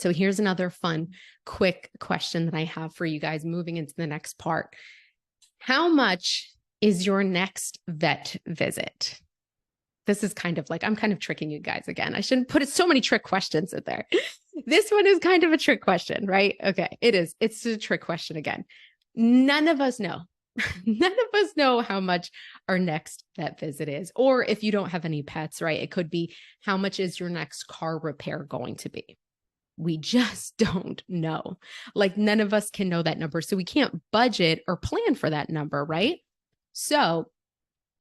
So here's another fun, quick question that I have for you guys moving into the next part. How much is your next vet visit? This is kind of like, I'm kind of tricking you guys again. I shouldn't put so many trick questions in there. This one is kind of a trick question, right? Okay, it is. It's a trick question again. None of us know. None of us know how much our next vet visit is. Or if you don't have any pets, right? It could be, how much is your next car repair going to be? We just don't know. Like, none of us can know that number. So we can't budget or plan for that number, right? So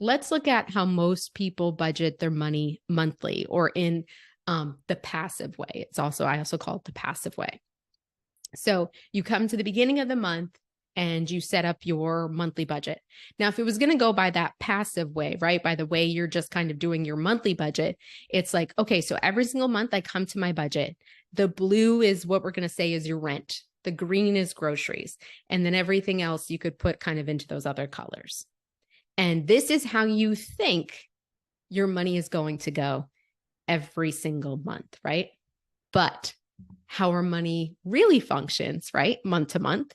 let's look at how most people budget their money monthly, or in the passive way. I also call it the passive way. So you come to the beginning of the month and you set up your monthly budget. Now, if it was going to go by that passive way, right, by the way you're just kind of doing your monthly budget, it's like, okay, so every single month I come to my budget. The blue is what we're going to say is your rent. The green is groceries. And then everything else you could put kind of into those other colors. And this is how you think your money is going to go every single month, right? But how our money really functions, right, month to month,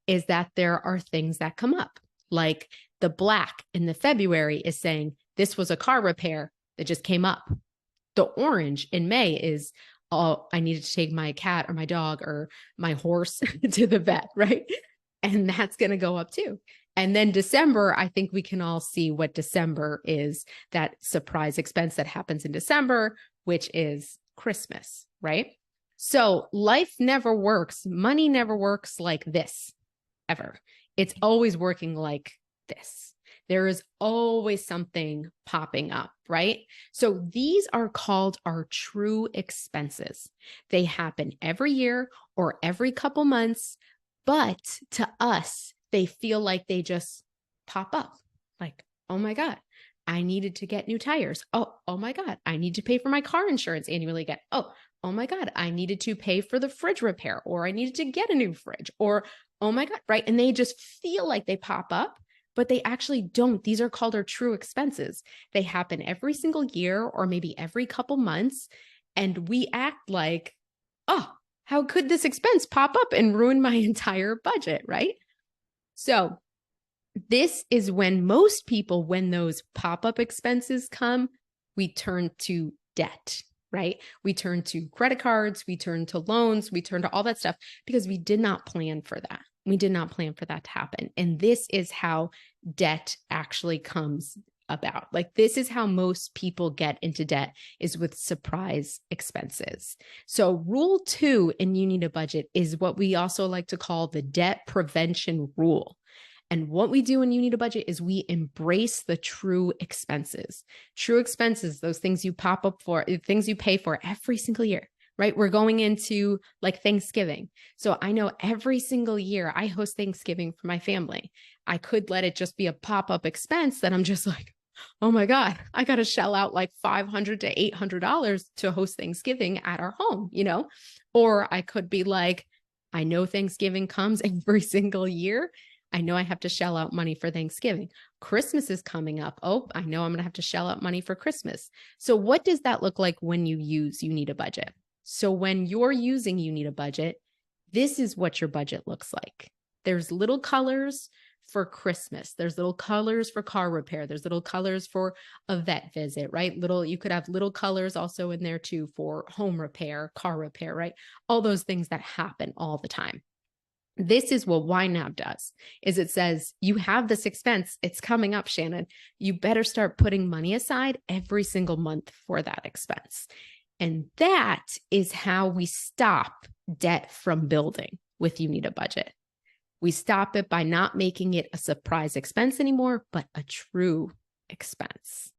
is that there are things that come up. Like the black in the February is saying, this was a car repair that just came up. The orange in May is, oh, I needed to take my cat or my dog or my horse to the vet, right? And that's going to go up too. And then December, I think we can all see what December is, that surprise expense that happens in December, which is Christmas, right? So life never works. Money never works like this, ever. It's always working like this. There is always something popping up, right? So these are called our true expenses. They happen every year or every couple months, but to us, they feel like they just pop up. Like, oh my God, I needed to get new tires. Oh my God, I need to pay for my car insurance annually again. Oh my God, I needed to pay for the fridge repair, or I needed to get a new fridge, or oh my God, right? And they just feel like they pop up, but they actually don't. These are called our true expenses. They happen every single year or maybe every couple months. And we act like, oh, how could this expense pop up and ruin my entire budget, right? So this is when most people, when those pop-up expenses come, we turn to debt, right? We turn to credit cards, we turn to loans, we turn to all that stuff because we did not plan for that. We did not plan for that to happen. And this is how debt actually comes about. Like, this is how most people get into debt, is with surprise expenses. So rule 2 in You Need a Budget is what we also like to call the debt prevention rule. And what we do in You Need a Budget is we embrace the true expenses. True expenses, those things you pop up for, things you pay for every single year, right? We're going into like Thanksgiving. So I know every single year I host Thanksgiving for my family. I could let it just be a pop-up expense that I'm just like, oh my God, I got to shell out like $500 to $800 to host Thanksgiving at our home, you know? Or I could be like, I know Thanksgiving comes every single year. I know I have to shell out money for Thanksgiving. Christmas is coming up. Oh, I know I'm going to have to shell out money for Christmas. So what does that look like when you use You Need a Budget? So when you're using You Need a Budget, this is what your budget looks like. There's little colors for Christmas. There's little colors for car repair. There's little colors for a vet visit, right? You could have little colors also in there too for home repair, car repair, right? All those things that happen all the time. This is what YNAB does, is it says, you have this expense, it's coming up, Shannon. You better start putting money aside every single month for that expense. And that is how we stop debt from building with You Need a Budget. We stop it by not making it a surprise expense anymore, but a true expense.